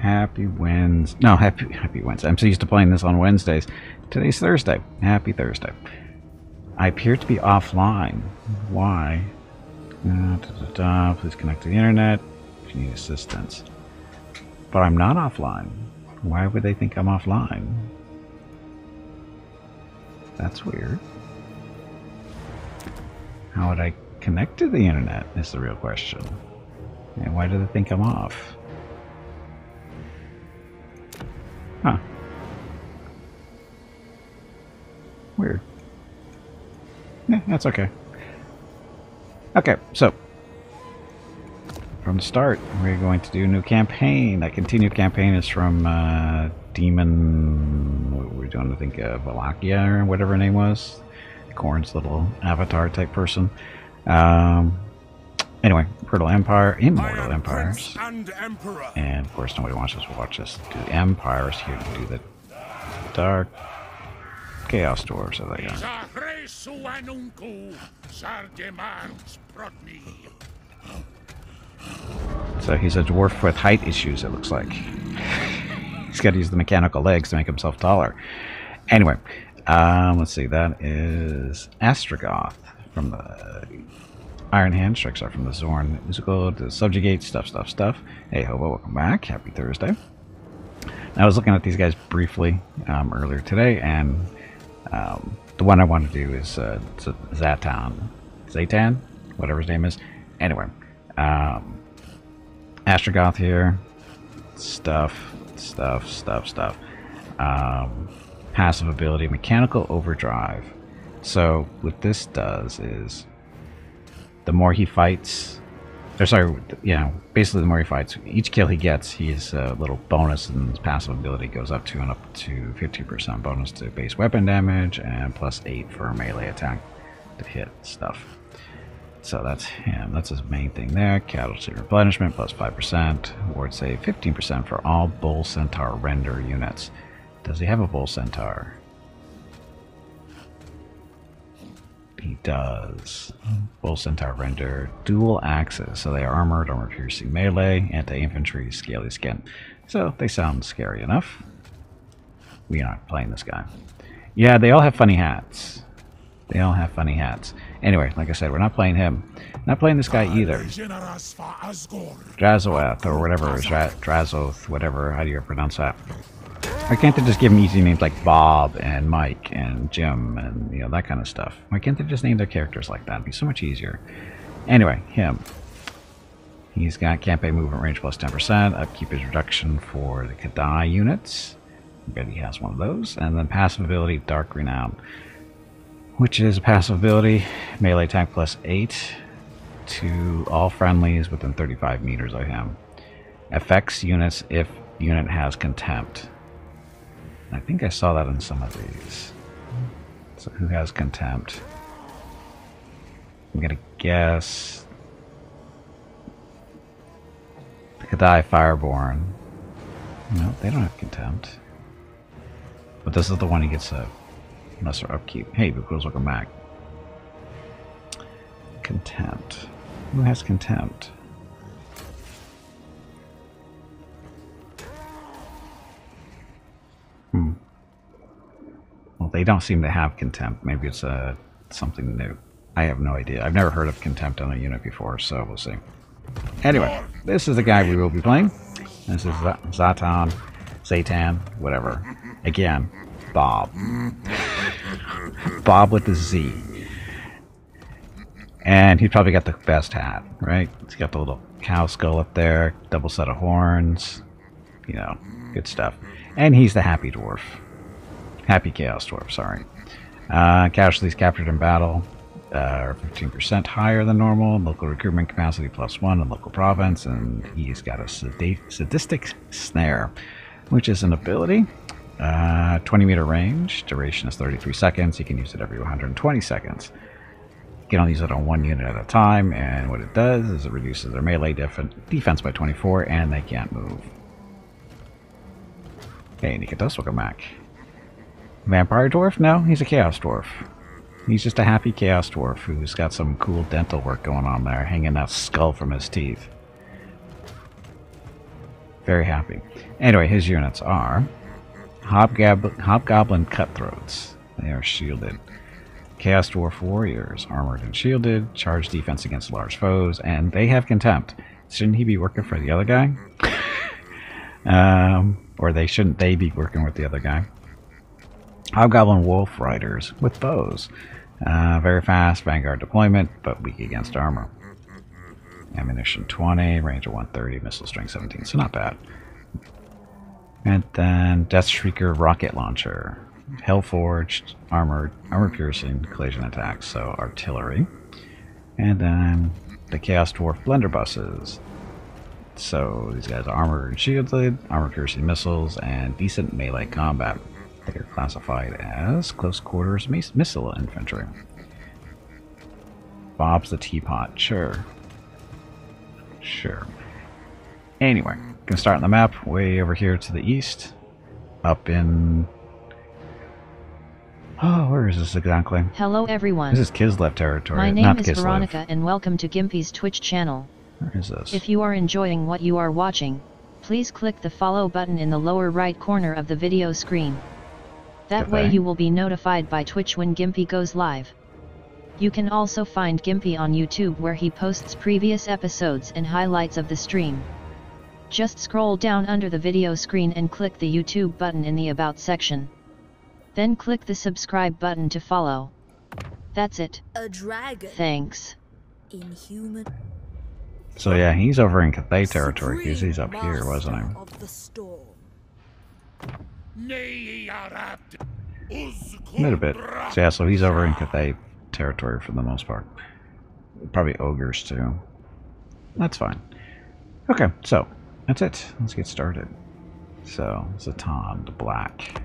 Happy Wednesday. No, happy Wednesday. I'm so used to playing this on Wednesdays. Today's Thursday. Happy Thursday. I appear to be offline. Why? Please connect to the internet if you need assistance. But I'm not offline. Why would they think I'm offline? That's weird. How would I connect to the internet is the real question. And why do they think I'm off? Huh. Weird. Yeah, that's okay. Okay, so from the start, we're going to do a new campaign. That continued campaign is from Demon. What were we doing? I think Valakia or whatever her name was. Korn's little avatar type person. Anyway, Immortal Empires. And of course, nobody wants us to watch us do the Empires. Here to do the Dark Chaos Dwarves. So they are. So he's a dwarf with height issues, it looks like. He's got to use the mechanical legs to make himself taller. Anyway, let's see. That is Astragoth from the Iron Hand. Strikes are from the Zorn. Musical to subjugate. Stuff. Hey, Hobo, welcome back. Happy Thursday. I was looking at these guys briefly earlier today, and the one I want to do is Zhatan, whatever his name is. Anyway, Astragoth here. Stuff. Passive ability, mechanical overdrive. So what this does is, the more he fights, basically the more he fights, each kill he gets, he's a little bonus, and his passive ability goes up to 50% bonus to base weapon damage, and +8 for melee attack to hit stuff. So that's him. That's his main thing there. Casualty replenishment +5%. Ward save 15% for all Bull Centaur render units. Does he have a Bull Centaur? He does. Bull Centaur render dual axes. So they are armored, armor piercing melee, anti-infantry, scaly skin. So they sound scary enough. We are not playing this guy. Yeah, they all have funny hats. They all have funny hats. Anyway, like I said, we're not playing him. Not playing this guy either. Drazoth, or whatever, Drazoth, whatever, how do you pronounce that? Why can't they just give him easy names like Bob and Mike and Jim and, you know, that kind of stuff? Why can't they just name their characters like that? It'd be so much easier. Anyway, him. He's got campaign movement range +10%, upkeep is reduction for the Kadai units. I bet he has one of those. And then passive ability, Dark Renown, which is a passive ability, melee attack +8 to all friendlies within 35 meters of him. Affects units if unit has contempt. I think I saw that in some of these. So who has contempt? I'm gonna guess the Kadai Fireborn. No, they don't have contempt. But this is the one he gets a lesser upkeep. Hey, Buku's welcome back. Contempt. Who has contempt? Well, they don't seem to have contempt. Maybe it's something new. I have no idea. I've never heard of contempt on a unit before, so we'll see. Anyway, this is the guy we will be playing. This is Zhatan, whatever. Again, Bob. Bob with the Z. And he probably got the best hat, right? He's got the little cow skull up there, double set of horns. You know, good stuff. And he's the happy dwarf. Happy Chaos Dwarf, sorry. Casualties captured in battle are 15% higher than normal. Local recruitment capacity +1 in local province. And he's got a sadistic snare, which is an ability. 20-meter range. Duration is 33 seconds. You can use it every 120 seconds. You can only use it on one unit at a time. And what it does is it reduces their melee defense by 24, and they can't move. Hey, Nikatos, welcome back. Vampire Dwarf? No, he's a Chaos Dwarf. He's just a happy Chaos Dwarf who's got some cool dental work going on there, hanging that skull from his teeth. Very happy. Anyway, his units are Hobgoblin Cutthroats. They are shielded. Chaos Dwarf Warriors, armored and shielded, charge defense against large foes, and they have contempt. Shouldn't he be working for the other guy? Or shouldn't they be working with the other guy? Hobgoblin Wolf Riders with bows. Very fast, vanguard deployment, but weak against armor. Ammunition 20, range of 130, missile strength 17, so not bad. And then Death Shrieker Rocket Launcher. Hellforged, armor piercing, collision attacks, so artillery. And then the Chaos Dwarf Blunderbusses. So these guys are armored and shielded, armor piercing missiles, and decent melee combat. They are classified as close quarters missile infantry. Bob's the Teapot, sure. Sure. Anyway, gonna start on the map way over here to the east. Up in... Oh, where is this exactly? Hello everyone. This is Kislev territory. My name not is Kislev. Veronica and welcome to Gimpy's Twitch channel. Where is this? If you are enjoying what you are watching, please click the follow button in the lower right corner of the video screen. That way you will be notified by Twitch when Gimpy goes live. You can also find Gimpy on YouTube where he posts previous episodes and highlights of the stream. Just scroll down under the video screen and click the YouTube button in the About section. Then click the subscribe button to follow. That's it. A dragon. Thanks. Inhuman. So yeah, he's over in Cathay territory because he's up here, wasn't he? Of the storm. A little bit. So yeah, so he's over in Cathay territory for the most part. Probably ogres too. That's fine. Okay, so that's it. Let's get started. So Zhatan, the black.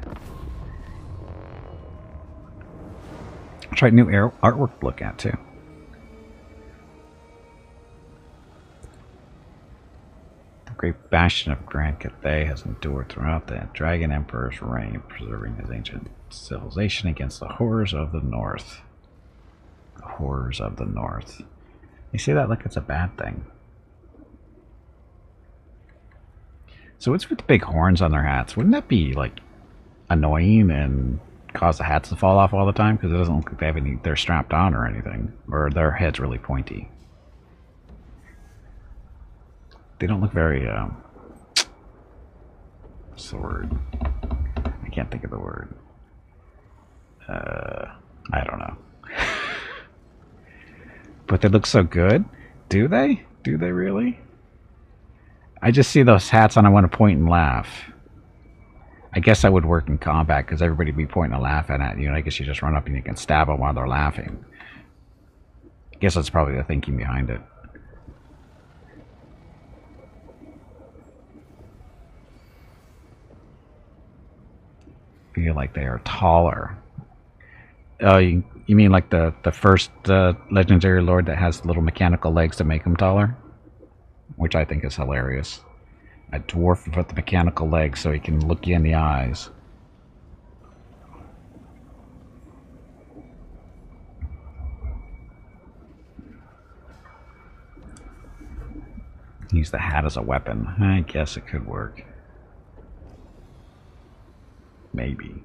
Try new artwork to look at too. The great bastion of Grand Cathay has endured throughout the Dragon Emperor's reign, preserving his ancient civilization against the horrors of the North. The horrors of the North. You say that like it's a bad thing. So what's with the big horns on their hats? Wouldn't that be like annoying and cause the hats to fall off all the time? Because it doesn't look like they have any, they're strapped on or anything, or their head's really pointy. They don't look very what's the word? I can't think of the word. I don't know. But they look so good. Do they? Do they really? I just see those hats and I want to point and laugh. I guess that would work in combat because everybody would be pointing and laughing at you, and I guess you just run up and you can stab them while they're laughing. I guess that's probably the thinking behind it. Feel like they are taller. Oh, you mean like the first legendary lord that has little mechanical legs to make him taller? Which I think is hilarious. A dwarf with the mechanical legs so he can look you in the eyes. Use the hat as a weapon. I guess it could work. Maybe.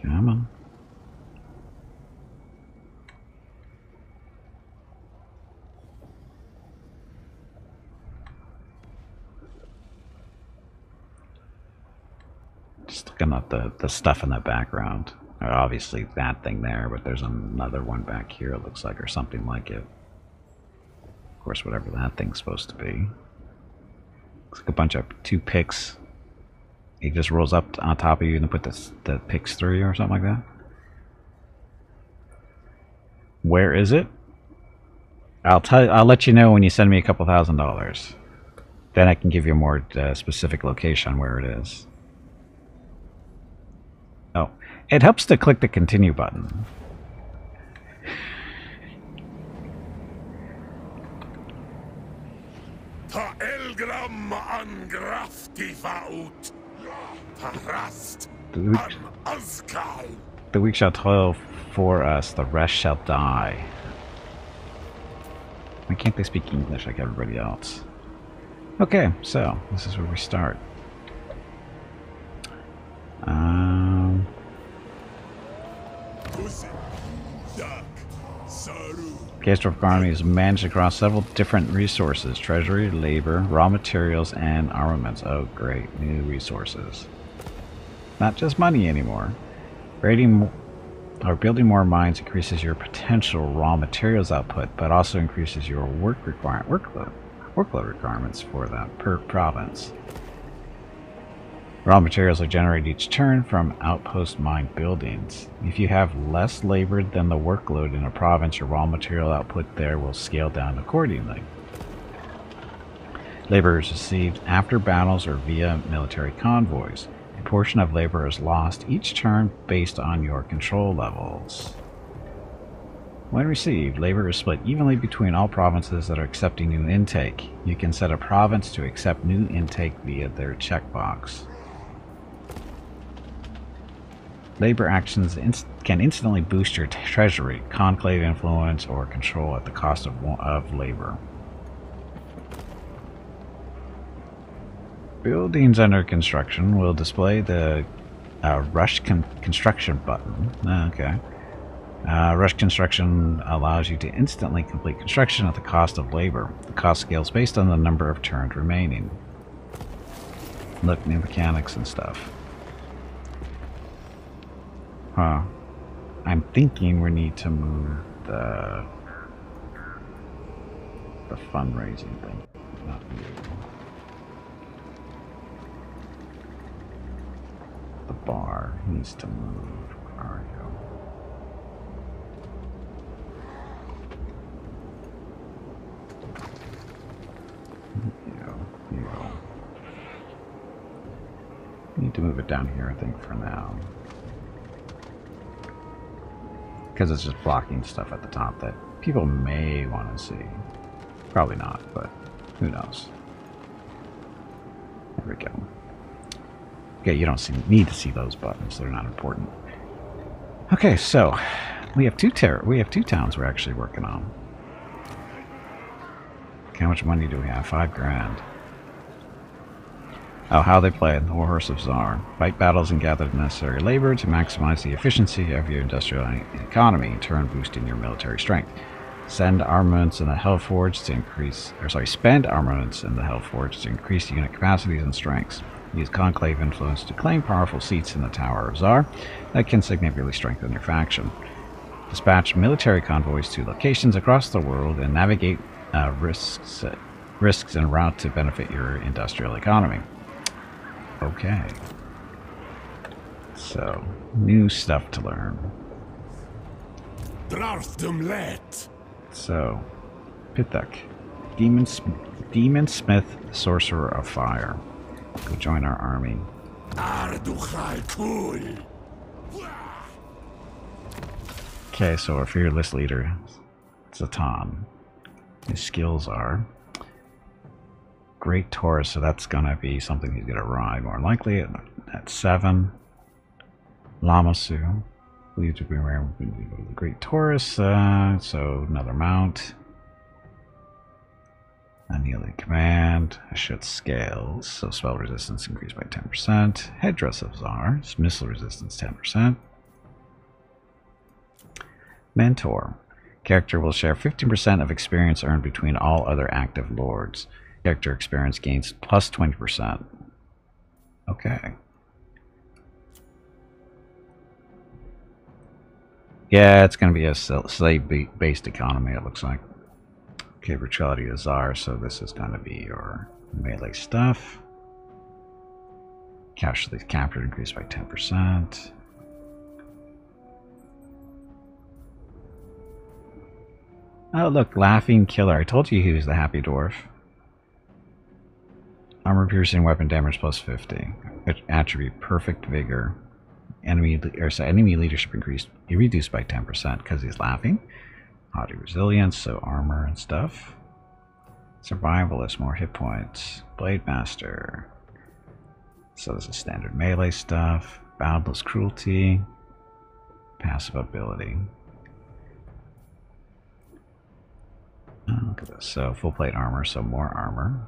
Come on. Just looking at the stuff in the background. Obviously that thing there, but there's another one back here it looks like, or something like it. Of course, whatever that thing's supposed to be. Looks like a bunch of two picks. He just rolls up on top of you and put the picks through you or something like that. Where is it? I'll let you know when you send me a couple $1,000. Then I can give you a more specific location where it is. Oh, it helps to click the continue button. The weak shall toil for us, the rest shall die. Why can't they speak English like everybody else? Okay, so this is where we start. Gastrop army is managed across several different resources: treasury, labor, raw materials, and armaments. Oh great, new resources. Not just money anymore. Building more mines increases your potential raw materials output, but also increases your workload requirements for that per province. Raw materials are generated each turn from outpost mine buildings. If you have less labor than the workload in a province, your raw material output there will scale down accordingly. Labor is received after battles or via military convoys. A portion of labor is lost each turn based on your control levels. When received, labor is split evenly between all provinces that are accepting new intake. You can set a province to accept new intake via their checkbox. Labor actions can instantly boost your treasury, conclave influence, or control at the cost of labor. Buildings under construction will display the Rush Construction button. Okay. Rush Construction allows you to instantly complete construction at the cost of labor. The cost scales based on the number of turns remaining. Look, new mechanics and stuff. Huh. I'm thinking we need to move the fundraising thing. Not you. The bar needs to move. Where are you? You. Need to move it down here, I think, for now. Because it's just blocking stuff at the top that people may want to see. Probably not, but who knows. There we go. Okay, you don't need to see those buttons. They're not important. Okay, so we have two towns we're actually working on. Okay, how much money do we have? 5 grand. Oh, how they play it. The Warhorse of Tsar. Fight battles and gather the necessary labor to maximize the efficiency of your industrial economy, in turn boosting your military strength. Send armaments in the Hellforge to increase, spend armaments in the Hellforge to increase unit capacities and strengths. Use conclave influence to claim powerful seats in the Tower of Tsar that can significantly strengthen your faction. Dispatch military convoys to locations across the world and navigate risks en route to benefit your industrial economy. Okay. So, new stuff to learn. So, Pithek. Demon Smith, Sorcerer of Fire. Go join our army. Okay, so our fearless leader, Zhatan. His skills are Great Taurus, so that's gonna be something he's gonna ride more likely at 7. Lamasu, believed to be around the Great Taurus, so another mount. Annealing Command, Ashut Scales, so spell resistance increased by 10%. Headdress of Tsar, missile resistance 10%. Mentor, character will share 15% of experience earned between all other active lords. Character experience gains plus 20%. Okay. Yeah, it's going to be a slave-based economy, it looks like. Okay, Brutality of Tsar, so this is going to be your melee stuff. Casualties captured increased by 10%. Oh, look, Laughing Killer. I told you he was the happy dwarf. Armor piercing weapon damage plus 50. Attribute Perfect Vigor. Enemy leadership increased, reduced by 10% because he's laughing. Haughty Resilience, so armor and stuff. Survivalist, more hit points. Blade Master. So this is standard melee stuff. Boundless Cruelty. Passive ability. Look at this. So full plate armor, so more armor.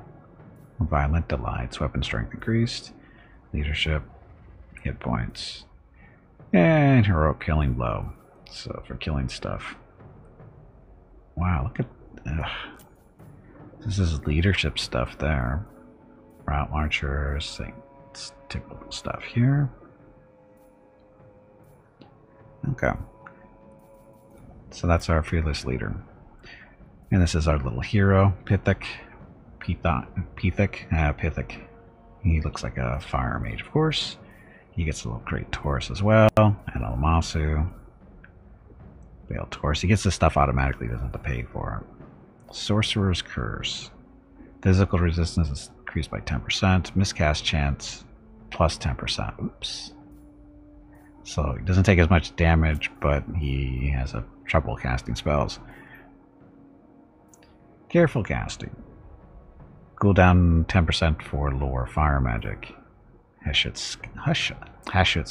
Violent delights, weapon strength increased. Leadership, hit points. And heroic killing blow. So for killing stuff. Wow, look at... This is leadership stuff there. Route launchers, it's typical stuff here. Okay. So that's our fearless leader. And this is our little hero, Pithek. Pithek. He looks like a fire mage, of course. He gets a little great Taurus as well. And Almasu. Veil Taurus. He gets this stuff automatically, doesn't have to pay for it. Sorcerer's Curse. Physical resistance is increased by 10%. Miscast chance plus 10%. Oops. So he doesn't take as much damage, but he has a trouble casting spells. Careful casting. Cooldown 10% for lore fire magic. Hashut's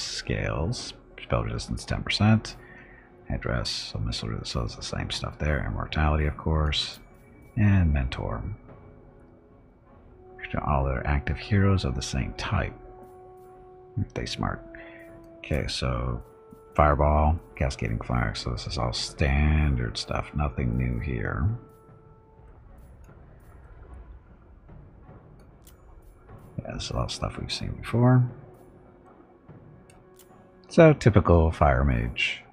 scales. Spell resistance 10%. Headdress, so missile resistance, so it's the same stuff there. Immortality, of course. And Mentor. All their active heroes are the same type. They smart. Okay, so Fireball, Cascading Fire, so this is all standard stuff, nothing new here. Yeah, this is all stuff we've seen before. So, typical Fire Mage.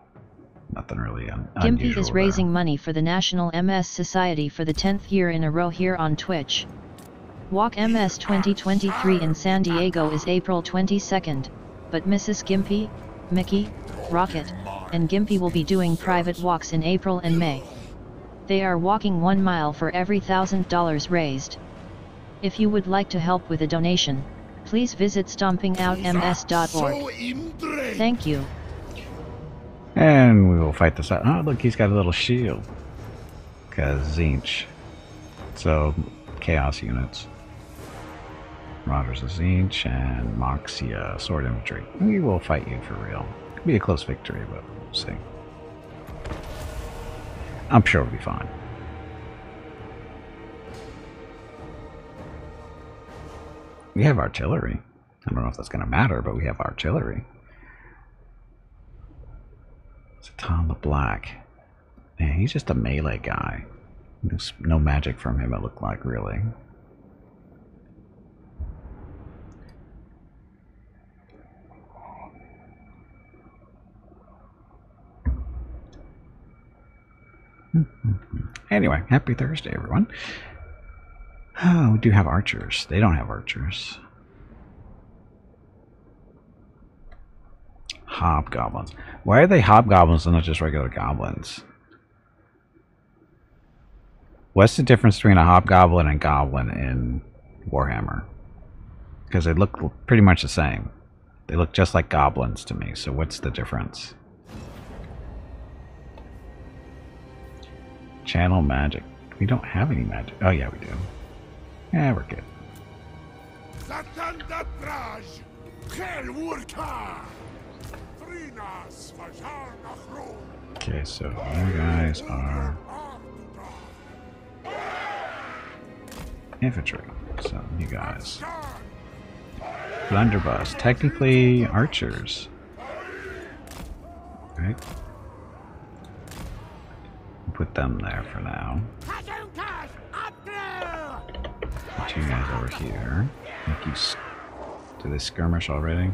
Nothing really unusual Gimpy is raising money for the National MS Society for the 10th year in a row here on Twitch. Walk MS 2023 in San Diego is April 22nd, but Mrs. Gimpy, Mickey, Rocket, and Gimpy will be doing private walks in April and May. They are walking 1 mile for every $1,000 raised. If you would like to help with a donation, please visit stompingoutms.org. Thank you. And we will fight this out. Oh, look, he's got a little shield. Because Zinch. So, Chaos units. Marauders of Zinch and Moxia Sword Infantry. We will fight you for real. Could be a close victory, but we'll see. I'm sure it'll be fine. We have artillery. I don't know if that's going to matter, but we have artillery. Zhatan the Black. Man, he's just a melee guy. There's no magic from him, it looked like, really. Anyway, happy Thursday, everyone. Oh, we do have archers. They don't have archers. Hobgoblins. Why are they hobgoblins and not just regular goblins? What's the difference between a hobgoblin and goblin in Warhammer? Because they look pretty much the same. They look just like goblins to me, so what's the difference? Channel magic. We don't have any magic. Oh yeah, we do. Yeah, we're good. Okay, so you guys are infantry. So you guys, blunderbuss. Technically archers, right? Put them there for now. Put you guys over here. Make you do they skirmish already?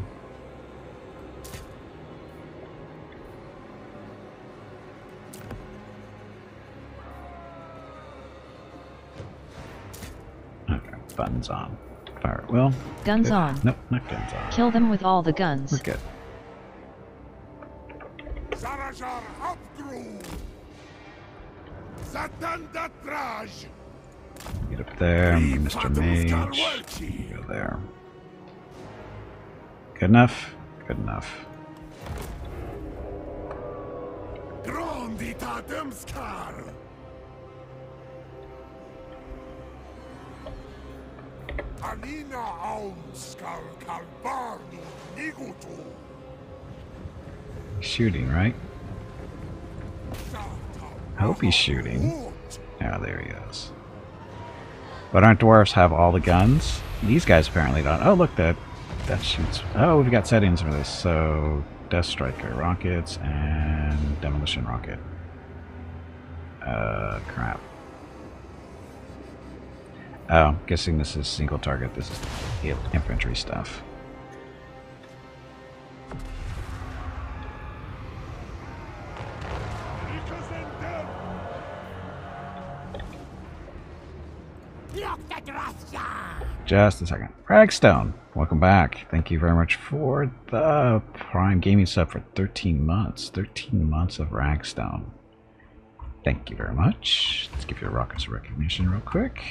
Okay, buttons on. Fire at will. Guns Good. on. Nope, not guns on. Kill them with all the guns. We're good. Get up there, Mr. Mage. You go there. Good enough? Good enough. Shooting, right? I hope he's shooting. Yeah, there he is. But aren't dwarves have all the guns? These guys apparently don't. Oh, look, that shoots. Oh, we've got settings for this. So, Death Striker, rockets, and demolition rocket. Crap. Oh, guessing this is single target. This is infantry stuff. Just a second. Ragstone, welcome back. Thank you very much for the Prime Gaming sub for 13 months. 13 months of Ragstone. Thank you very much. Let's give you a Rockets recognition real quick.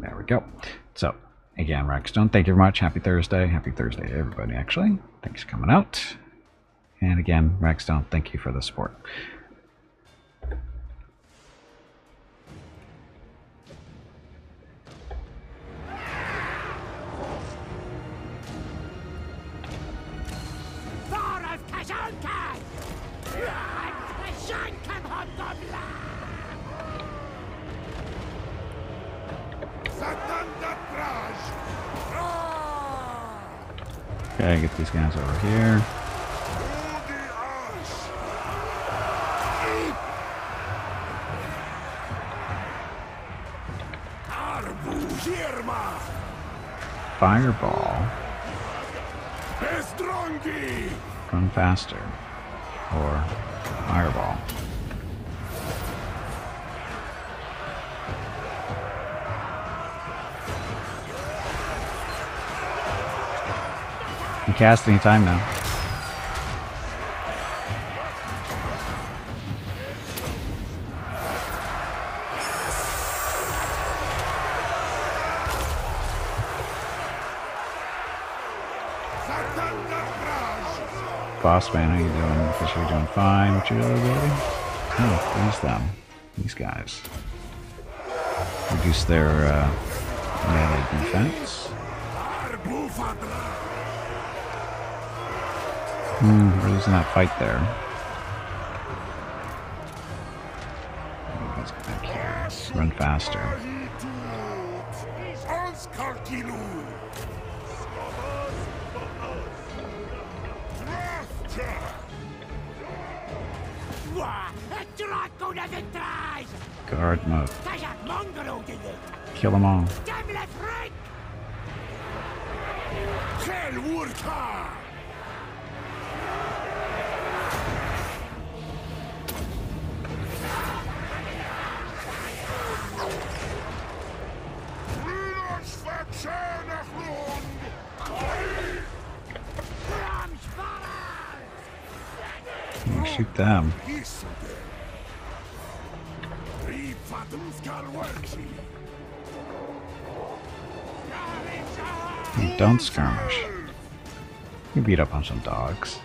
There we go. So, again, Ragstone, thank you very much. Happy Thursday. Happy Thursday to everybody, actually. Thanks for coming out. And again, Ragstone, thank you for the support. Okay, get these guys over here. Fireball. Run faster. Or fireball. You can cast anytime now. Boss man, how you doing? Because you're doing fine. What you really doing? Oh, these them. These guys. Reduce their melee defense. We're losing that fight there. Let's get back here. Run faster. Guard mode. Kill them all. Shoot them. Don't skirmish. You beat up on some dogs.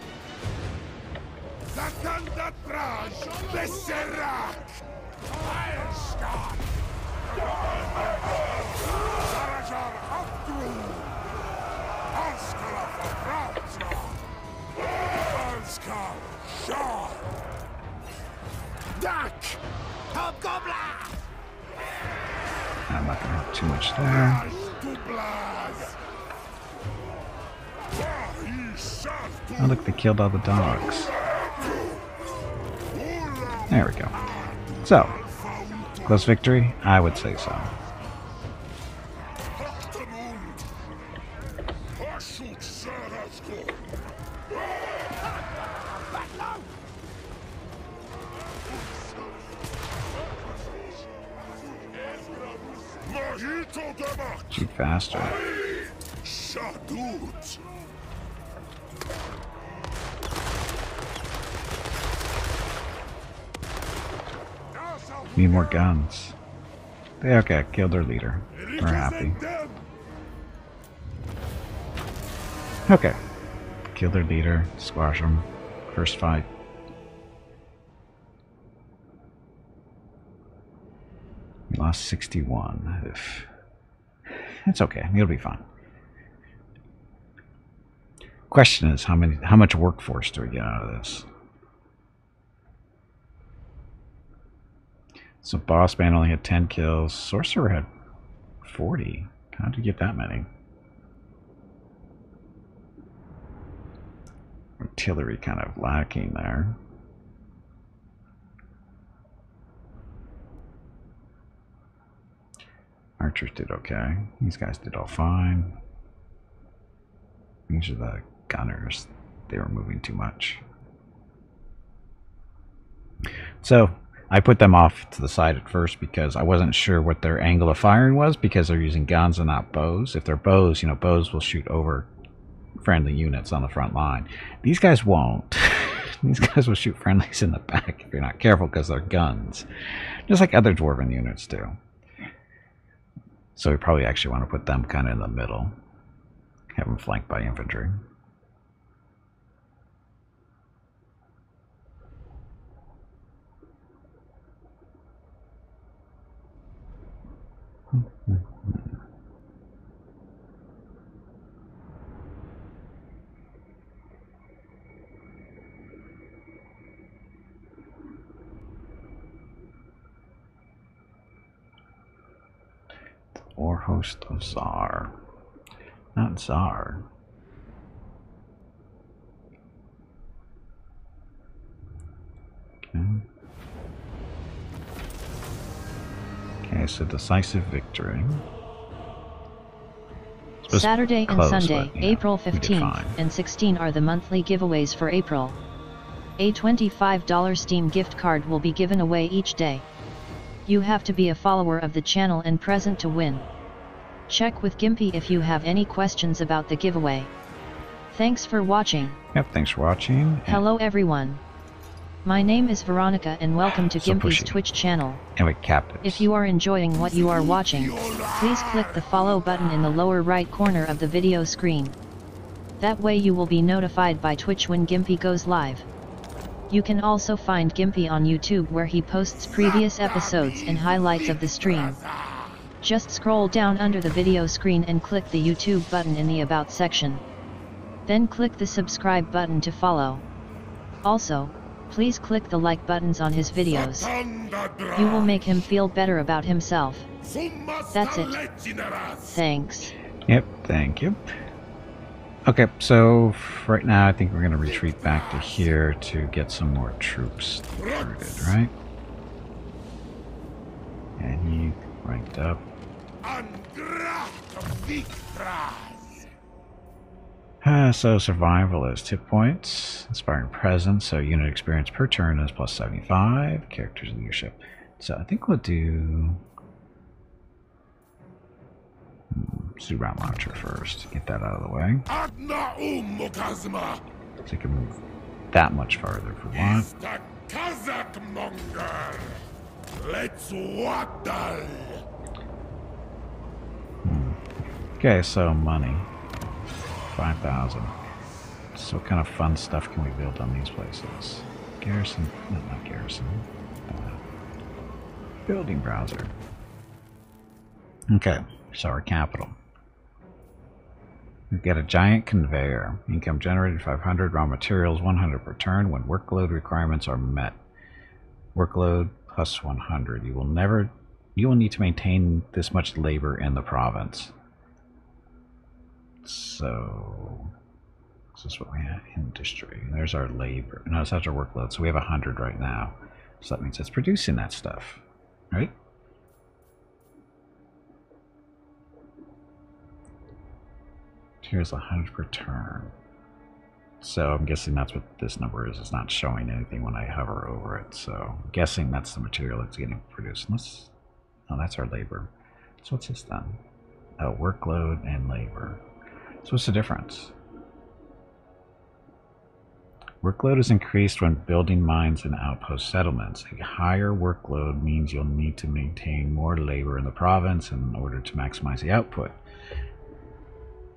I'm not gonna have too much there. Oh look, they killed all the dogs. There we go. So, close victory? I would say so. Shoot faster. Need more guns. They okay, killed their leader. We're happy. Okay. Killed their leader, squash them. First fight. We lost 61. That's okay, it'll be fine. Question is, how much workforce do we get out of this? So Boss Man only had 10 kills. Sorcerer had 40. How did you get that many? Artillery kind of lacking there. Archers did okay. These guys did all fine. These are the gunners. They were moving too much. So I put them off to the side at first because I wasn't sure what their angle of firing was, because they're using guns and not bows. If they're bows, you know, bows will shoot over friendly units on the front line. These guys won't. These guys will shoot friendlies in the back if you're not careful, because they're guns. Just like other dwarven units do. So we probably actually want to put them kind of in the middle. Have them flanked by infantry. Or host of Tsar. Not Tsar. Okay. Okay, so decisive victory. Saturday and Sunday, April 15th and 16 are the monthly giveaways for April. A $25 Steam gift card will be given away each day. You have to be a follower of the channel and present to win. Check with Gimpy if you have any questions about the giveaway. Thanks for watching. Yep, thanks for watching. Hello everyone. My name is Veronica and welcome to Gimpy's Twitch channel. And with captives. If you are enjoying what you are watching, please click the follow button in the lower right corner of the video screen. That way you will be notified by Twitch when Gimpy goes live. You can also find Gimpy on YouTube, where he posts previous episodes and highlights of the stream. Just scroll down under the video screen and click the YouTube button in the About section. Then click the subscribe button to follow. Also, please click the like buttons on his videos. You will make him feel better about himself. That's it. Thanks. Yep, thank you. Okay, so right now I think we're going to retreat back to here to get some more troops recruited, right? And he ranked up. So survivalist, hit points, inspiring presence, so unit experience per turn is plus 75, characters leadership. So I think we'll do Zhatan launcher first, get that out of the way. So we can move that much farther if we want. Okay, so money. 5,000. So what kind of fun stuff can we build on these places? Garrison, no, not garrison. Building browser. Okay, so our capital. We've got a giant conveyor. Income generated 500, raw materials 100 per turn when workload requirements are met. Workload plus 100. You will need to maintain this much labor in the province. So this is what we have. Industry. There's our labor. No, that's our workload. So we have 100 right now. So that means it's producing that stuff, right? Here's 100 per turn. So I'm guessing that's what this number is. It's not showing anything when I hover over it. So I'm guessing that's the material that's getting produced. Oh, that's our labor. So what's this done? Oh, workload and labor. So what's the difference? Workload is increased when building mines and outpost settlements. A higher workload means you'll need to maintain more labor in the province in order to maximize the output.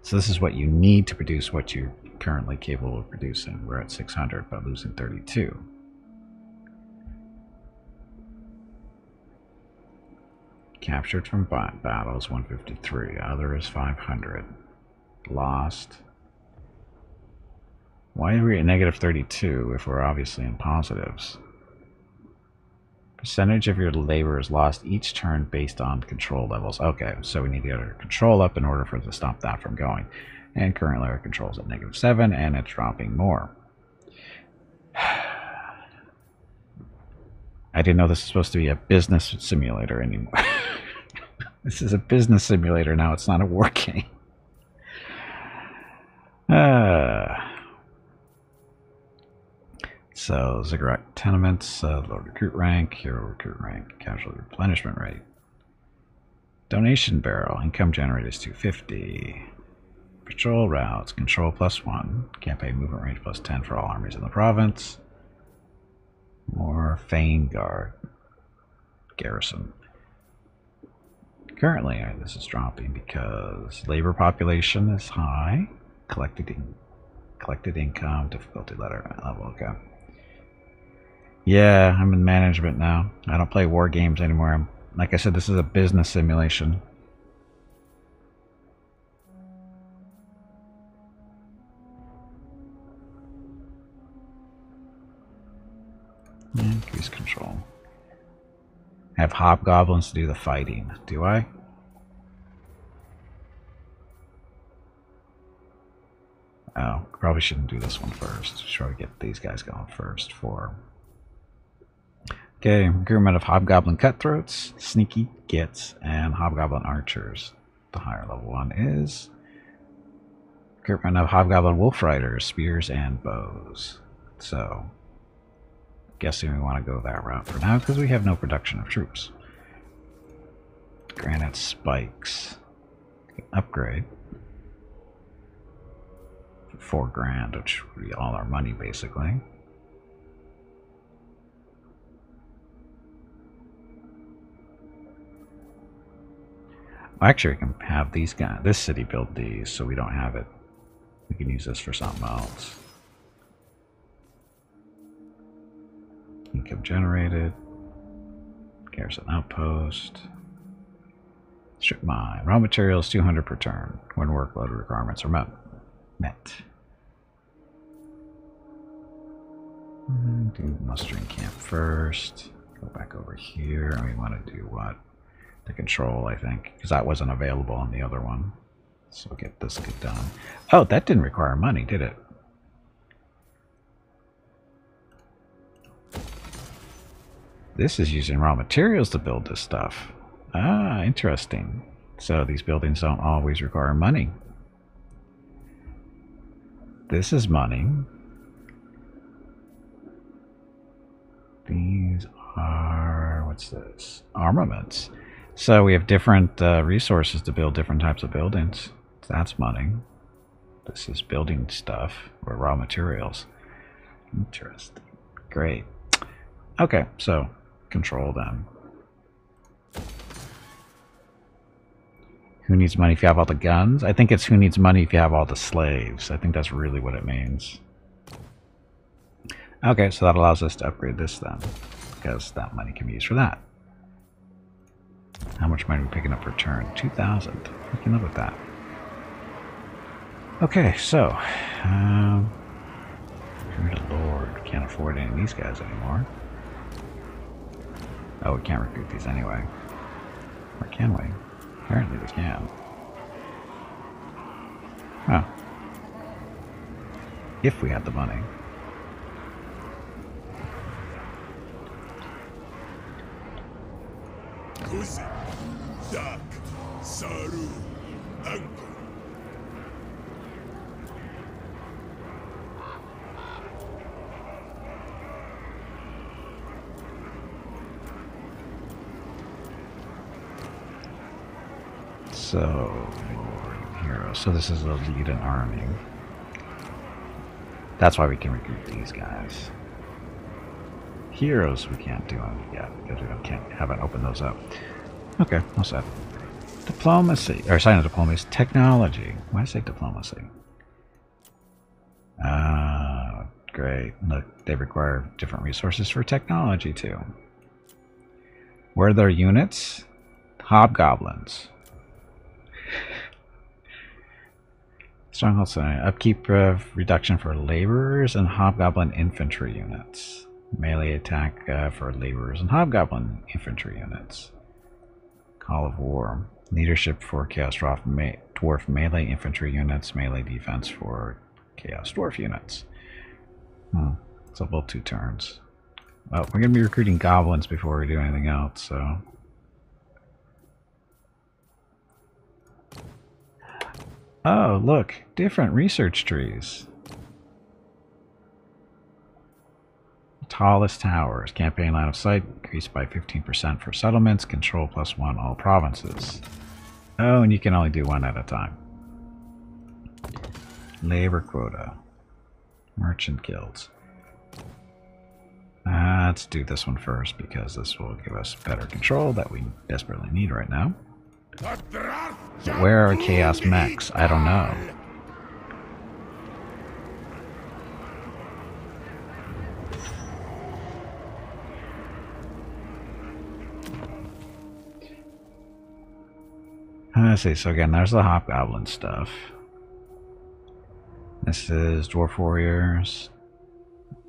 So this is what you need to produce what you're currently capable of producing. We're at 600 by losing 32. Captured from battles 153. Other is 500. Lost Why are we at negative 32 if we're obviously in positives? Percentage of your labor is lost each turn based on control levels. Okay, so we need to get our control up in order for it to stop that from going. And currently our control is at negative 7 and it's dropping more. I didn't know this is supposed to be a business simulator anymore. This is a business simulator now, it's not a war game. So, ziggurat tenements, low recruit rank, hero recruit rank, casualty replenishment rate. Donation barrel, income generated is 250. Patrol routes, control +1, campaign movement range +10 for all armies in the province. More Fane Guard garrison. Currently, this is dropping because labor population is high. Collected income, difficulty level, okay. Yeah, I'm in management now. I don't play war games anymore. Like I said, this is a business simulation. Increase control. Have hobgoblins to do the fighting. Do I? Oh, probably shouldn't do this one first. Should probably get these guys going first for... Okay, recruitment of hobgoblin cutthroats, sneaky gits, and hobgoblin archers. The higher level one is recruitment of hobgoblin wolf riders, spears, and bows. So, guessing we want to go that route for now because we have no production of troops. Granite spikes. Upgrade. For $4 grand, which would be all our money basically. Actually, we can have these guys, this city build these, so we don't have it. We can use this for something else. Income generated. Garrison outpost. Strip mine. Raw materials 200 per turn when workload requirements are met. Do mustering camp first. Go back over here. And we want to do what? The control, I think, because that wasn't available on the other one. So we'll get this done. Oh, that didn't require money, did it? This is using raw materials to build this stuff. Ah, interesting. So these buildings don't always require money. This is money. These are, what's this? Armaments. So we have different resources to build different types of buildings. So that's money. This is building stuff or raw materials. Interesting. Great. Okay, so control them. Who needs money if you have all the guns? I think it's who needs money if you have all the slaves. I think that's really what it means. Okay, so that allows us to upgrade this then, because that money can be used for that. How much money are we picking up per turn? 2,000. We can live with that. Okay, so good Lord, can't afford any of these guys anymore. Oh, we can't recruit these anyway. Or can we? Apparently we can. Oh. If we had the money. Kuzi, Dak, Saru, Anko. So, hero. So this is the lead an army. That's why we can recruit these guys. Heroes we can't do them yet because we haven't opened those up. Okay, what's that? Diplomacy, or sign of diplomacy. Technology. Why did I say diplomacy? Great. Look, they require different resources for technology too. Where are their units? Hobgoblins. Stronghold Center. Upkeep reduction for laborers and hobgoblin infantry units. Melee attack for laborers and hobgoblin infantry units. Call of War. Leadership for Chaos Dwarf melee infantry units. Melee defense for Chaos Dwarf units. So both 2 turns. Well, we're going to be recruiting goblins before we do anything else, so... Oh, look! Different research trees. Tallest towers. Campaign line of sight increased by 15% for settlements. Control +1 all provinces. Oh, and you can only do 1 at a time. Labor quota. Merchant guilds. Let's do this one first because this will give us better control that we desperately need right now. But where are Chaos Mechs? I don't know. Let's see, so again, there's the Hobgoblin stuff. This is Dwarf Warriors.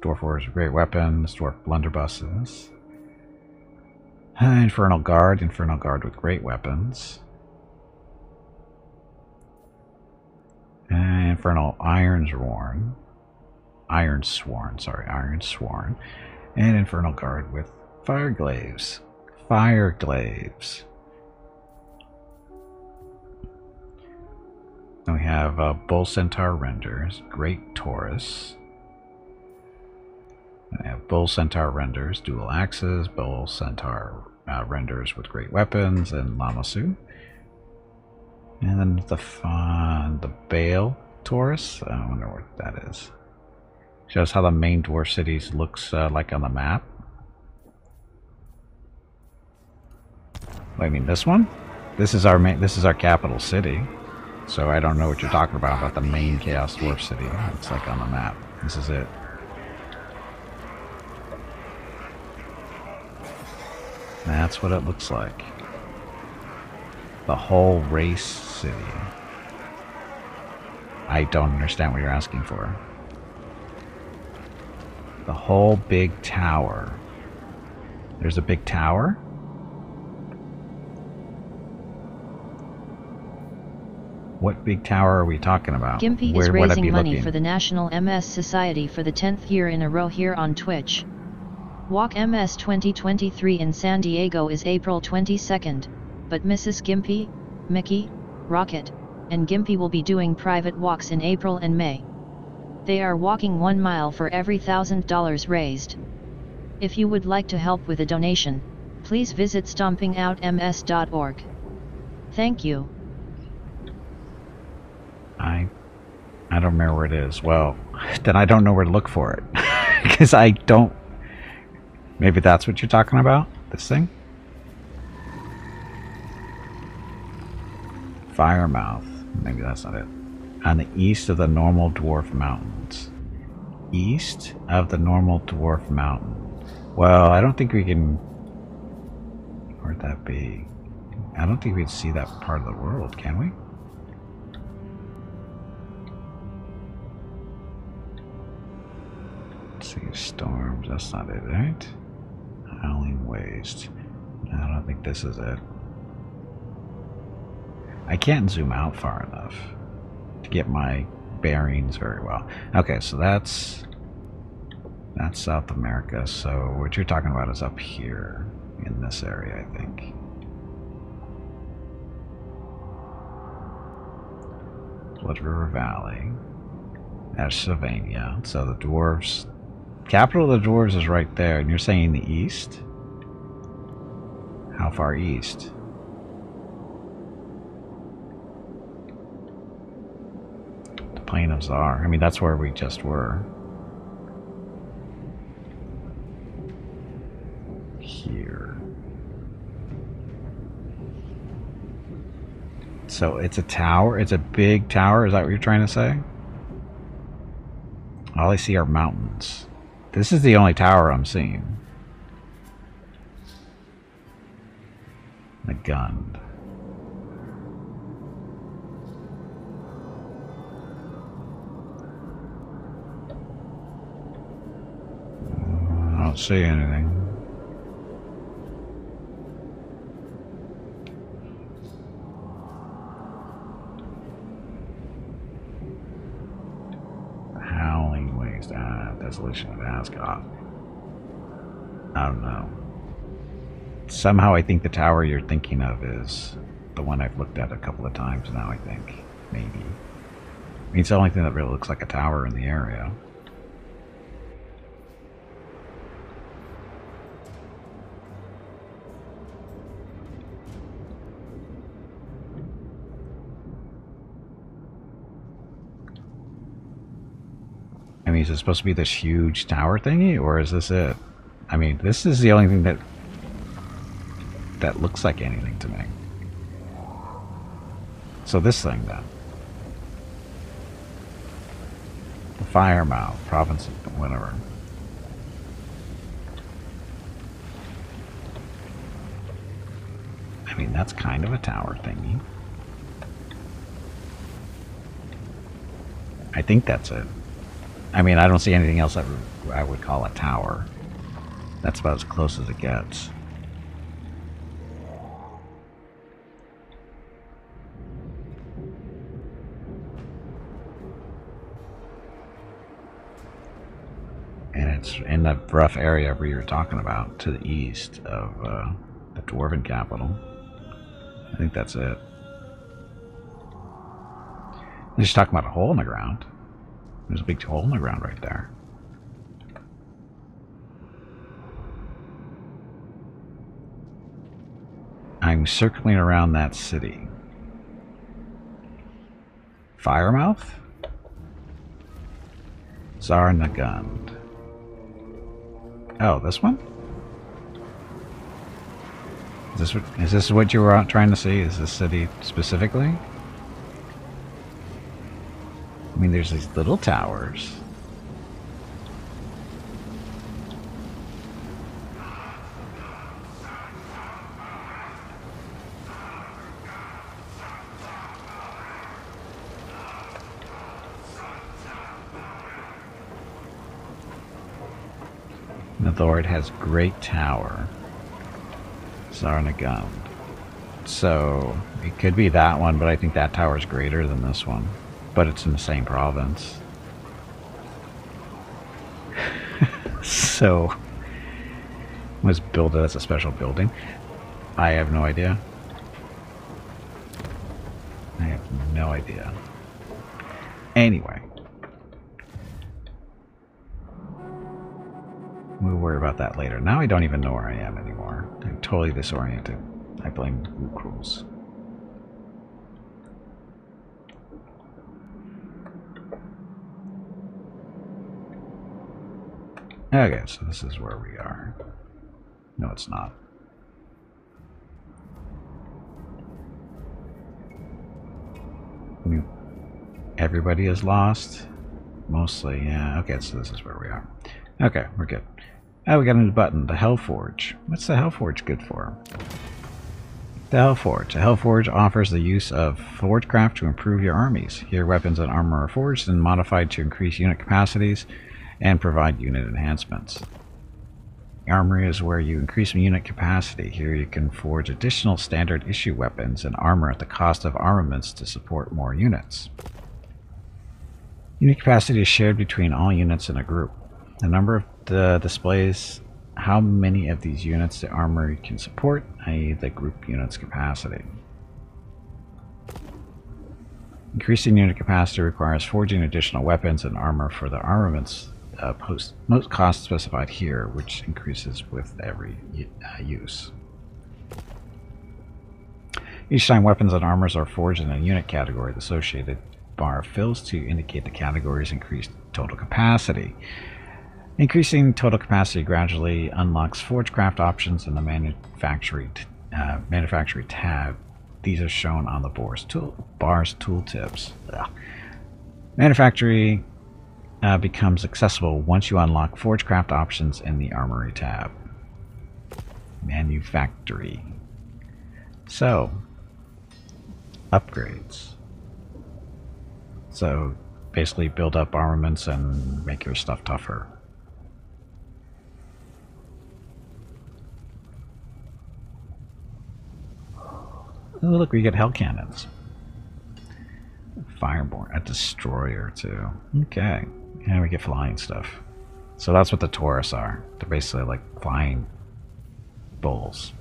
Dwarf Warriors with great weapons, Dwarf blunderbusses. Infernal Guard with great weapons. Infernal Ironsworn. And Infernal Guard with Fire Glaives. Then we have Bull Centaur Renders, Great Taurus. I have Bull Centaur Renders, dual axes, Bull Centaur Renders with great weapons, and Lamasu. And then the Bale Taurus. I wonder what that is. Shows how the main dwarf cities looks like on the map. I mean, this one. This is our capital city. So I don't know what you're talking about the main Chaos Dwarf city. It's like on the map. This is it. That's what it looks like. The whole race city. I don't understand what you're asking for. The whole big tower. There's a big tower? What big tower are we talking about? Gimpy is raising money for the National MS Society for the 10th year in a row here on Twitch. Walk MS 2023 in San Diego is April 22nd, but Mrs. Gimpy, Mickey, Rocket, and Gimpy will be doing private walks in April and May. They are walking 1 mile for every $1,000 raised. If you would like to help with a donation, please visit stompingoutms.org. Thank you. I don't remember where it is. Well, then I don't know where to look for it. Because I don't... Maybe that's what you're talking about? This thing? Firemouth. Maybe that's not it. On the east of the Normal Dwarf Mountains. East of the Normal Dwarf Mountain. Well, I don't think we can... Where'd that be? I don't think we can see that part of the world, can we? Sea of Storms, that's not it, right? Howling Waste. I don't think this is it. I can't zoom out far enough to get my bearings very well. Okay, so that's South America. So what you're talking about is up here in this area, I think. Blood River Valley. That's Sylvania. So the dwarves. Capital of the dwarves is right there, and you're saying the east? How far east? The Plain of Zar. I mean, that's where we just were. Here. So it's a tower? It's a big tower? Is that what you're trying to say? All I see are mountains. This is the only tower I'm seeing. The gun. don't see anything. Howling Waste. Desolation of Ascot. I don't know. Somehow I think the tower you're thinking of is the one I've looked at a couple of times now, I think. Maybe. I mean, it's the only thing that really looks like a tower in the area. I mean, is it supposed to be this huge tower thingy, or is this it? I mean, this is the only thing that looks like anything to me. So this thing, then. The Firemouth, province of whatever. I mean, that's kind of a tower thingy. I think that's it. I mean, I don't see anything else that I would call a tower. That's about as close as it gets. And it's in the rough area where you're talking about, to the east of the Dwarven capital. I think that's it. They're just talking about a hole in the ground. There's a big hole in the ground right there. I'm circling around that city. Firemouth? Zarnagund. Oh, this one? Is this what you were trying to see? Is this city specifically? I mean, there's these little towers. The Lord has great tower. Zarnagund. So, it could be that one, but I think that tower is greater than this one. But it's in the same province. So, was built as a special building? I have no idea. I have no idea. Anyway. We'll worry about that later. Now I don't even know where I am anymore. I'm totally disoriented. I blame Loot Rules. Okay, so this is where we are. No, it's not. Everybody is lost? Mostly, yeah. Okay, so this is where we are. Okay, we're good. Oh, we got a new button, the Hellforge. What's the Hellforge good for? The Hellforge. The Hellforge offers the use of forgecraft to improve your armies. Here, weapons and armor are forged and modified to increase unit capacities and provide unit enhancements. The armory is where you increase unit capacity. Here you can forge additional standard issue weapons and armor at the cost of armaments to support more units. Unit capacity is shared between all units in a group. The number of the displays how many of these units the armory can support, i.e. the group unit's capacity. Increasing unit capacity requires forging additional weapons and armor for the armaments most cost specified here, which increases with every use. Each time weapons and armors are forged in a unit category, the associated bar fills to indicate the category's increased total capacity. Increasing total capacity gradually unlocks forgecraft options in the manufacturing tab. These are shown on the bar's tooltips. Manufacturing becomes accessible once you unlock forgecraft options in the armory tab. Manufacturing. So, upgrades. So, basically build up armaments and make your stuff tougher. Oh, look, we get hell cannons. Fireborn, a destroyer too. Okay, and we get flying stuff. So that's what the Taurus are. They're basically like flying bulls.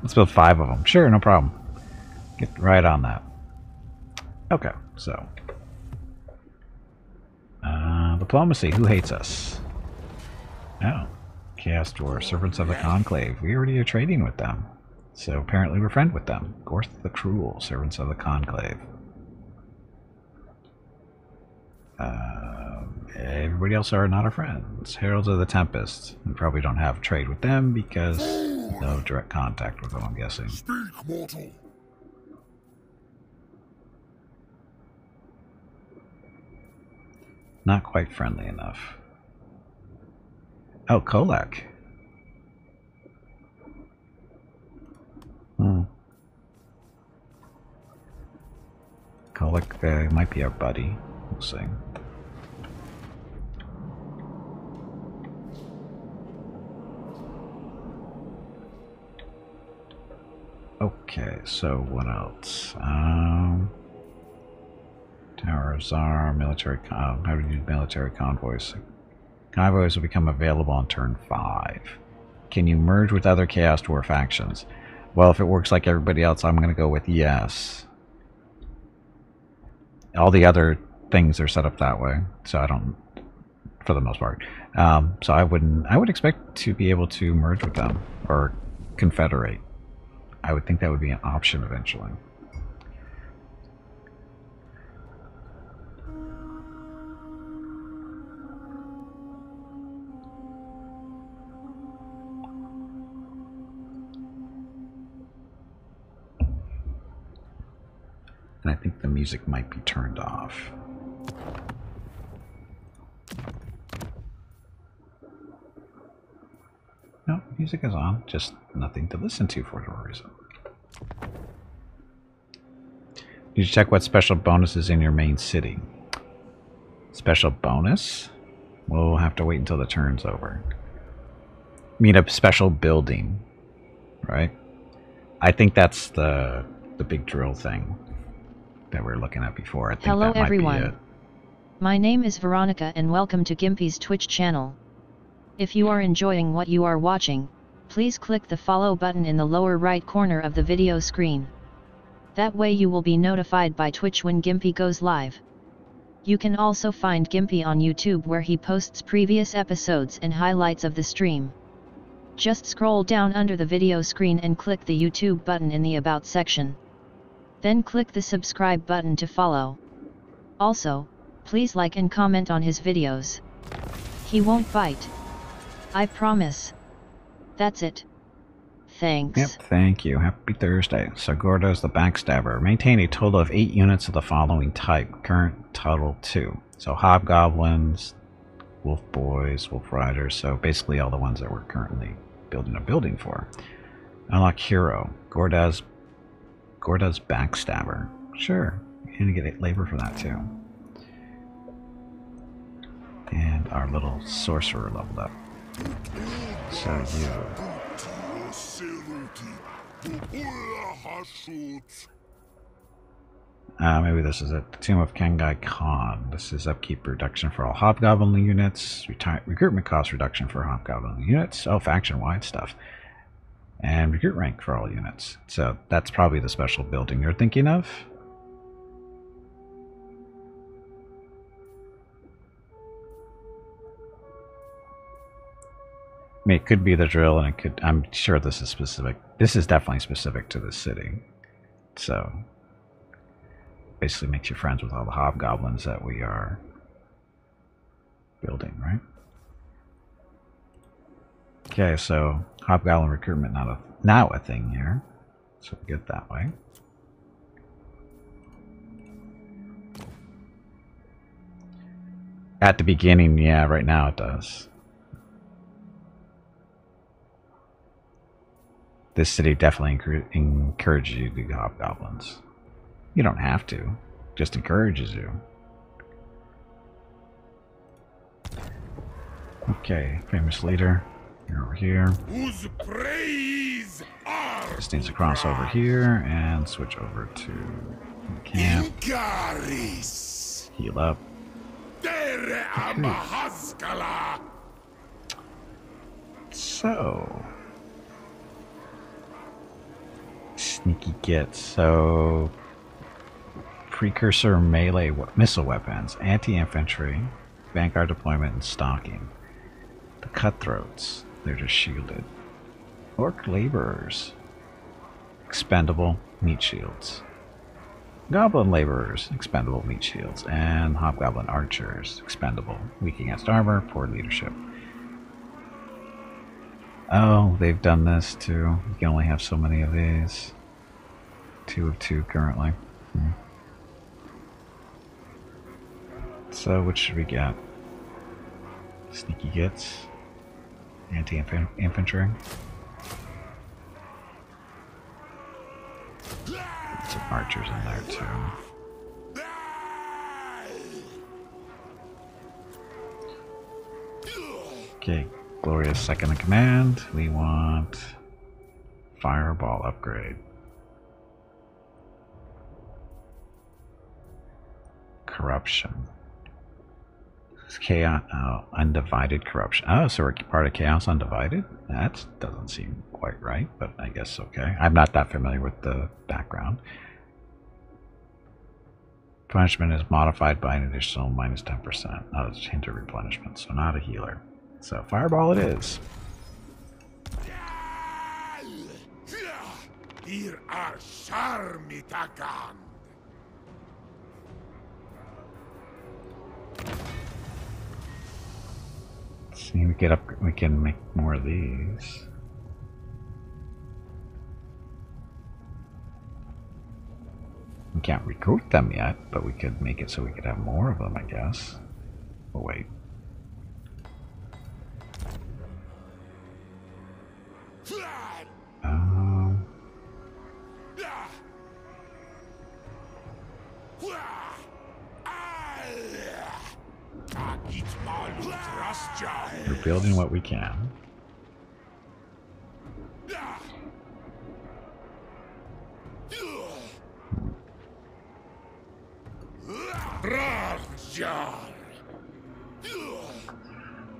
Let's build 5 of them. Sure, no problem. Get right on that. Okay, so diplomacy. Who hates us? Oh, Chaos Dwarf, Servants of the Conclave. We already are trading with them. So apparently we're friends with them. Gorth the Cruel, Servants of the Conclave. Everybody else are not our friends. Heralds of the Tempest. We probably don't have trade with them because no direct contact with them, I'm guessing. Speak, mortal. Not quite friendly enough. Oh, Kolak. Kolak might be our buddy. We'll see. Okay, so what else? Tower of Tsar, military. How do you do military convoys? Convoys will become available on turn 5. Can you merge with other Chaos Dwarf factions? Well, if it works like everybody else, I'm going to go with yes. All the other things are set up that way, so I don't, for the most part. So I would expect to be able to merge with them or confederate. I would think that would be an option eventually. And I think the music might be turned off. No, music is on, just nothing to listen to for whatever reason. Did you check what special bonus is in your main city? Special bonus? We'll have to wait until the turn's over. Mean a special building, right? I think that's the big drill thing that we were looking at before. I think Hello that might everyone. be it. My name is Veronica and welcome to Gimpy's Twitch channel. If you are enjoying what you are watching, please click the follow button in the lower right corner of the video screen. That way you will be notified by Twitch when Gimpy goes live. You can also find Gimpy on YouTube where he posts previous episodes and highlights of the stream. Just scroll down under the video screen and click the YouTube button in the About section. Then click the subscribe button to follow. Also, please like and comment on his videos. He won't bite. I promise. That's it. Thanks. Yep, thank you. Happy Thursday. So Gordo's the Backstabber. Maintain a total of 8 units of the following type. Current total 2. So Hobgoblins, Wolf Boys, Wolf Riders. So basically all the ones that we're currently building a building for. Unlock Hero. Gordo's Backstabber. Sure. You're going to get labor for that too. And our little sorcerer leveled up. So you... maybe this is it. The Tomb of Kengai Khan. This is upkeep reduction for all Hobgoblin units. Recruitment cost reduction for Hobgoblin units. Oh, faction-wide stuff. And recruit rank for all units. So that's probably the special building you're thinking of. I mean, it could be the drill, and it could. I'm sure this is specific. This is definitely specific to the city. So, basically, makes you friends with all the hobgoblins that we are building, right? Okay, so hobgoblin recruitment now a thing here. So we get that way. At the beginning, yeah, right now it does. This city definitely encourages you to do hobgoblins. You don't have to, just encourages you. Okay, famous leader, you're over here. Whose praise I Just needs to cross over here and switch over to camp. Heal up. So, sneaky gets so precursor melee missile weapons, anti-infantry, vanguard deployment, and stalking. The cutthroats, they're just shielded. Orc laborers, expendable meat shields. Goblin laborers, expendable meat shields, and hobgoblin archers, expendable, weak against armor, poor leadership. Oh, they've done this too. You can only have so many of these. 2 of 2 currently. So, what should we get? Sneaky gets. Anti-infantry. Some archers in there too. Okay, Gloria's second in command. We want fireball upgrade. Corruption. Chaos, undivided corruption. Oh, so we're part of Chaos Undivided? That doesn't seem quite right, but I guess okay. I'm not that familiar with the background. Punishment is modified by an additional minus 10%. Oh, it's hindered replenishment, so not a healer. So fireball it is. Here are Sharmitakan. See, we can make more of these. We can't recruit them yet, but we could make it so we could have more of them, I guess. Oh wait. We're building what we can.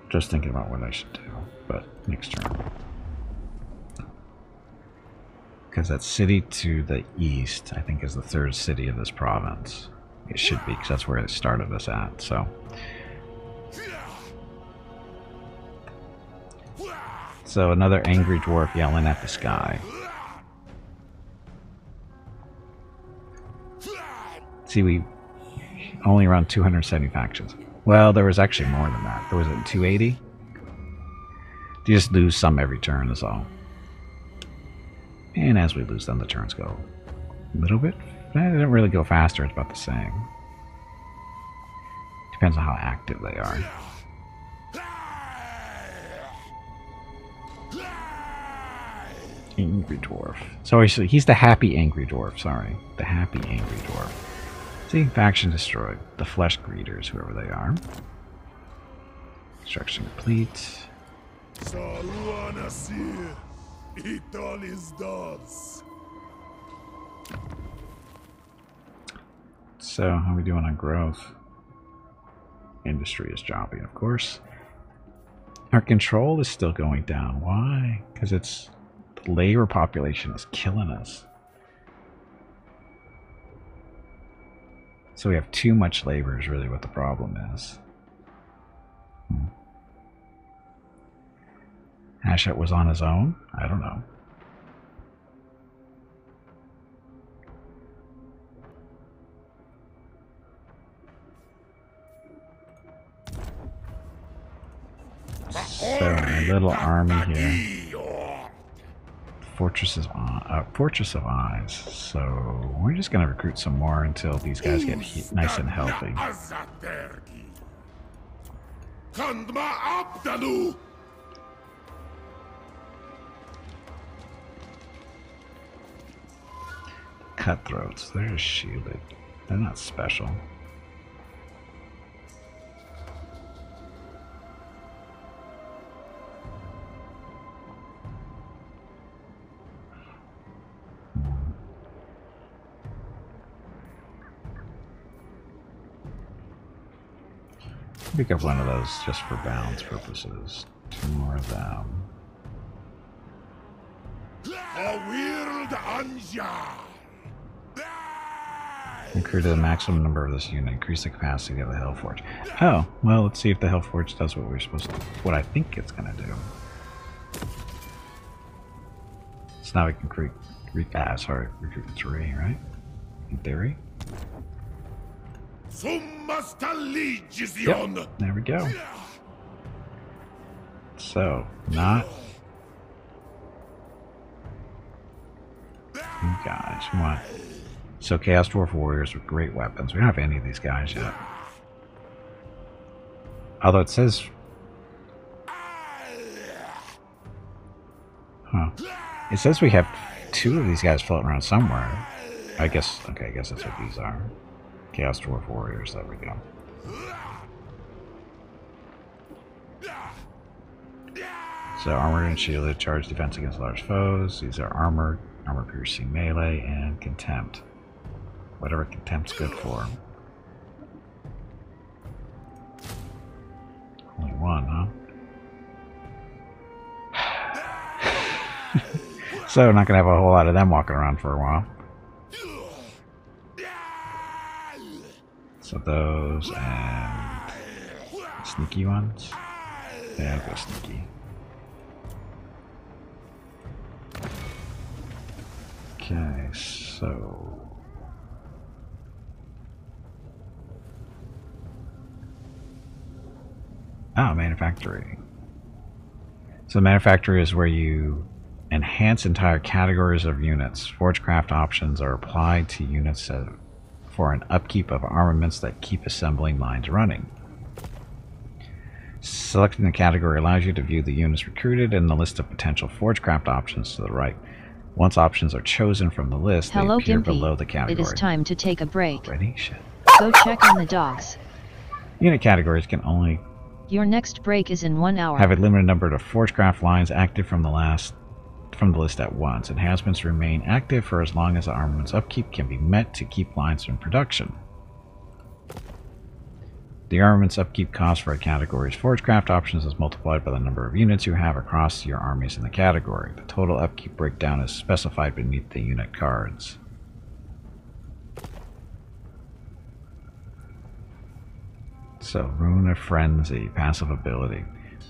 Just thinking about what I should do, but next turn. Because that city to the east, I think, is the third city of this province. It should be, because that's where it started us at, so. So another angry dwarf yelling at the sky. See, we only run 270 factions. Well, there was actually more than that. There was a 280. You just lose some every turn is all. And as we lose them, the turns go a little bit. They don't really go faster. It's about the same. Depends on how active they are. Angry dwarf. So he's the happy angry dwarf. Sorry, the happy angry dwarf. See, faction destroyed. The flesh greeters, whoever they are. Construction complete. So, how are we doing on growth? Industry is dropping, of course. Our control is still going down. Why? Because it's the labor population is killing us. So we have too much labor is really what the problem is. Hachette was on his own? I don't know. So, a little army here. Fortress of Eyes. So, we're just going to recruit some more until these guys get nice and healthy. Cutthroats, they're just shielded. They're not special. Pick up one of those just for balance purposes. 2 more of them. Increase the maximum number of this unit. Increase the capacity of the Hellforge. Oh, well, let's see if the Hellforge does what we're supposed to. What I think it's gonna do. So now we can recruit 3, right? In theory. Yep, there we go. So, not you guys. We want Chaos Dwarf Warriors with great weapons. We don't have any of these guys yet. Although it says, it says we have 2 of these guys floating around somewhere. I guess. Okay, I guess that's what these are. Chaos Dwarf Warriors. There we go. So armored and shielded, charge defense against large foes. These are armored, armor piercing melee, and contempt. Whatever contempt's good for. Only 1, huh? So not gonna have a whole lot of them walking around for a while. So those and sneaky ones. Yeah, I'll go sneaky. Okay, so manufacturing. So manufacturing is where you enhance entire categories of units. Forgecraft options are applied to units for an upkeep of armaments that keep assembling lines running. Selecting the category allows you to view the units recruited and the list of potential Forgecraft options to the right. Once options are chosen from the list, they appear below the category. It is time to take a break. Ready? Shit. Go check on the dogs. Unit categories can only... Your next break is in 1 hour. Have a limited number of Forgecraft lines active from the list at once. Enhancements remain active for as long as the armament's upkeep can be met to keep lines in production. The armament's upkeep cost for a category's Forgecraft options is multiplied by the number of units you have across your armies in the category. The total upkeep breakdown is specified beneath the unit cards. So, Rune of Frenzy, passive ability.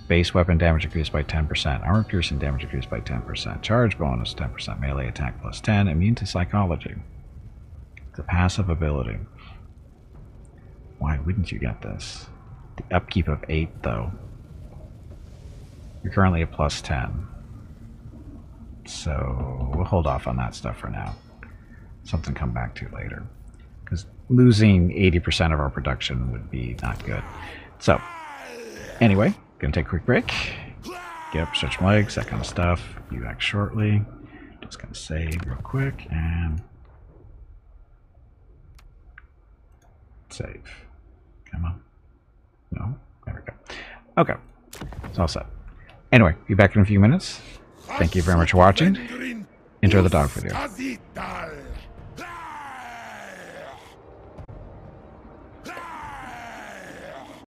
Base weapon damage increased by 10%, armor piercing damage increased by 10%, charge bonus 10%, melee attack plus 10, immune to psychology. It's a passive ability. Why wouldn't you get this? The upkeep of 8, though. You're currently at plus 10. So, we'll hold off on that stuff for now. Something to come back to later. Because losing 80% of our production would be not good. So, anyway, gonna take a quick break. Get up, stretch my legs, that kind of stuff. Be back shortly. Just gonna save real quick and save. Come on. No? There we go. Okay. It's all set. Anyway, be back in a few minutes. Thank you very much for watching. Enjoy the dog video.